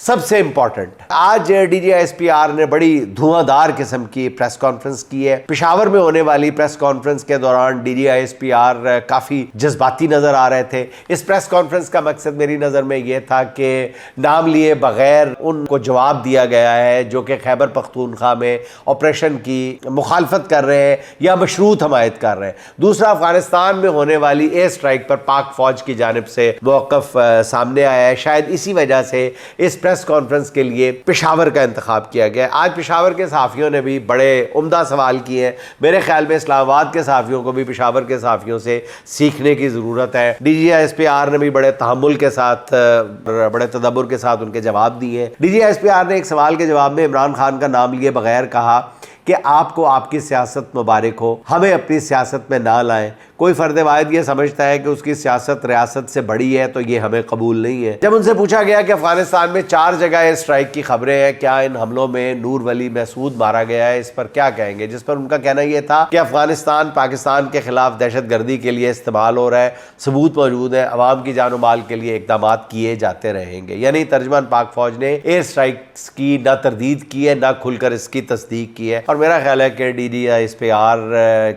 سب سے امپورٹنٹ آج D G S P R نے بڑی دھواں قسم کی پریس کانفرنس کی ہے۔ پشاور میں ہونے والی پریس کانفرنس کے دوران D G S P R کافی جذباتی نظر آ رہے تھے۔ اس پریس کانفرنس کا مقصد میری نظر میں یہ تھا کہ نام لیے بغیر ان کو جواب دیا گیا ہے جو کہ خیبر پختونخوا میں آپریشن کی مخالفت کر رہے ہیں یا مشروط حمایت کر رہے ہیں۔ دوسرا، افغانستان میں ہونے والی ایئر اسٹرائک پر پاک فوج کی جانب سے موقف سامنے آیا ہے۔ شاید اسی وجہ سے اس پریس کانفرنس کے لیے پشاور کا انتخاب کیا گیا۔ آج پشاور کے صحافیوں نے بھی بڑے عمدہ سوال کیے ہیں۔ میرے خیال میں اسلام آباد کے صحافیوں کو بھی پشاور کے صحافیوں سے سیکھنے کی ضرورت ہے۔ D G S P R نے بھی بڑے تحمل کے ساتھ، بڑے تدبر کے ساتھ ان کے جواب دیے ہیں۔ D G S P R نے ایک سوال کے جواب میں عمران خان کا نام لیے بغیر کہا کہ آپ کو آپ کی سیاست مبارک ہو، ہمیں اپنی سیاست میں نہ لائیں۔ کوئی فرد واحد یہ سمجھتا ہے کہ اس کی سیاست ریاست سے بڑی ہے تو یہ ہمیں قبول نہیں ہے۔ جب ان سے پوچھا گیا کہ افغانستان میں 4 جگہ ایئر اسٹرائک کی خبریں ہیں، کیا ان حملوں میں نور ولی محسود مارا گیا ہے، اس پر کیا کہیں گے؟ جس پر ان کا کہنا یہ تھا کہ افغانستان پاکستان کے خلاف دہشت گردی کے لیے استعمال ہو رہا ہے، ثبوت موجود ہے، عوام کی جان و مال کے لیے اقدامات کیے جاتے رہیں گے۔ یعنی ترجمان پاک فوج نے ایئر اسٹرائکس کی نہ تردید کی ہے نہ کھل کر اس کی تصدیق کی ہے، اور میرا خیال ہے کہ D G S P R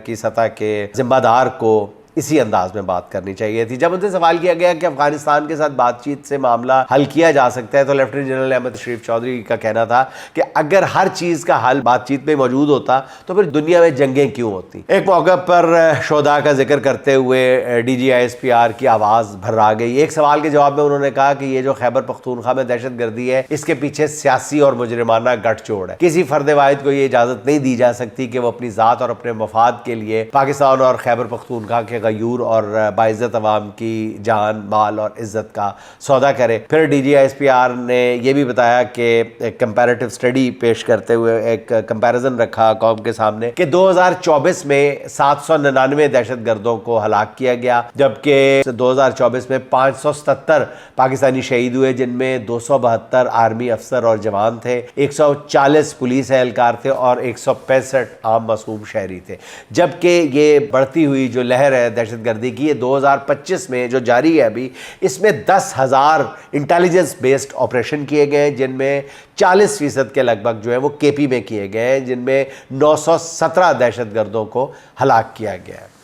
کی سطح کے ذمہ دار کو اسی انداز میں بات کرنی چاہیے تھی۔ جب ان سے سوال کیا گیا کہ افغانستان کے ساتھ بات چیت سے معاملہ حل کیا جا سکتا ہے تو لیفٹیننٹ جنرل احمد شریف چودھری کا کہنا تھا کہ اگر ہر چیز کا حل بات چیت میں موجود ہوتا تو پھر دنیا میں جنگیں کیوں ہوتی۔ ایک موقع پر شہداء کا ذکر کرتے ہوئے D G S P R کی آواز بھرا گئی۔ ایک سوال کے جواب میں انہوں نے کہا کہ یہ جو خیبر پختونخوا میں دہشت گردی ہے، اس کے پیچھے سیاسی اور مجرمانہ گٹھ جوڑ ہے۔ کسی فرد واحد کو یہ اجازت نہیں دی جا سکتی کہ وہ اپنی ذات اور اپنے مفاد کے لیے پاکستان اور خیبر پختونخوا کے غیور اور باعزت عوام کی جان، مال اور عزت کا سودا کرے۔ پھر D G S P R نے یہ بھی بتایا کہ ایک کمپیریٹو اسٹڈی پیش کرتے ہوئے ایک کمپیریزن رکھا قوم کے سامنے کہ 2024 میں 799 دہشت گردوں کو ہلاک کیا گیا، جبکہ 2024 میں 577 پاکستانی شہید ہوئے، جن میں 272 آرمی افسر اور جوان تھے، 140 پولیس اہلکار تھے اور 165 عام معصوم شہری تھے۔ جبکہ یہ بڑھتی ہوئی جو لہر ہے دہشت گردی کی، یہ 2025 میں جو جاری ہے ابھی، اس میں 10,000 انٹیلیجنس بیسڈ آپریشن کیے گئے ہیں، جن میں 40% کے لگ بھگ جو ہے وہ کے پی میں کیے گئے ہیں، جن میں 917 دہشت گردوں کو ہلاک کیا گیا ہے۔